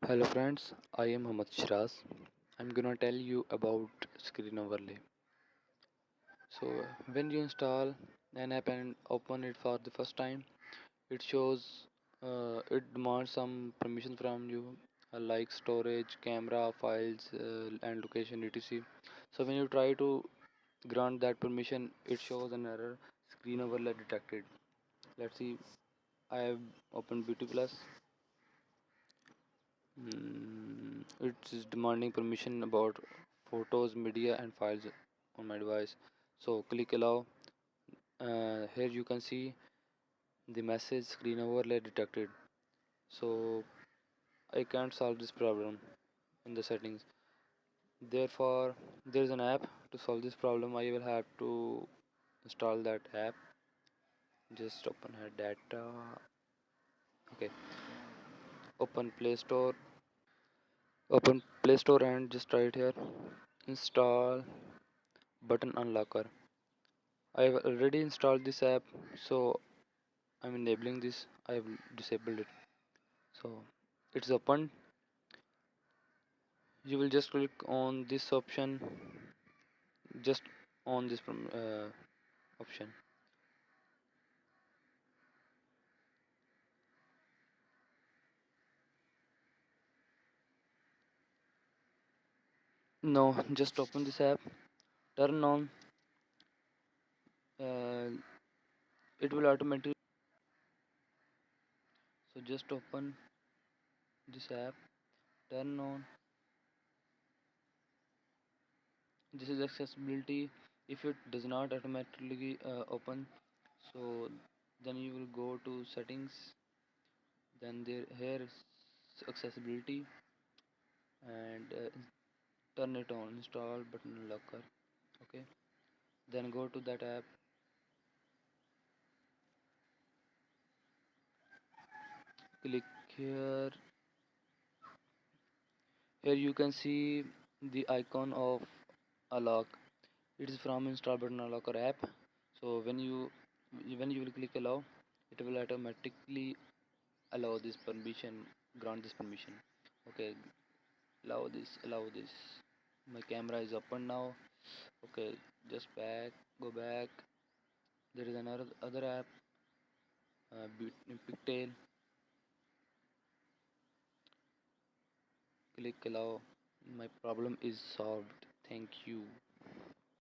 Hello friends, I am Mohammad Shiraz. I'm gonna tell you about screen overlay. So when you install an app and open it for the first time, it shows it demands some permission from you, like storage, camera, files, and location etc. So when you try to grant that permission, it shows an error, screen overlay detected. Let's see. I have opened Beauty Plus. It is demanding permission about photos, media, and files on my device. So click allow. Here you can see the message screen overlay detected. So I can't solve this problem in the settings. Therefore, there is an app to solve this problem. I will have to install that app. Just open her data. Okay, open Play Store. Open Play Store and just write here install button unlocker. I've already installed this app, so I'm enabling this. I've disabled it. So it's open. You will just click on this option, just on this option. No, just open this app, turn on. Uh, it will automatically. So just open this app, turn on. This is accessibility. If it does not automatically open, so then you will go to settings. Then here is accessibility and turn it on, install button locker. Okay, then go to that app, click here. Here you can see the icon of a lock. It is from install button locker app. So when you will click allow, it will automatically allow this permission, grant this permission. Okay, allow this. My camera is open now. Okay, just go back. There is another other app, Pigtail. Click allow. My problem is solved. Thank you.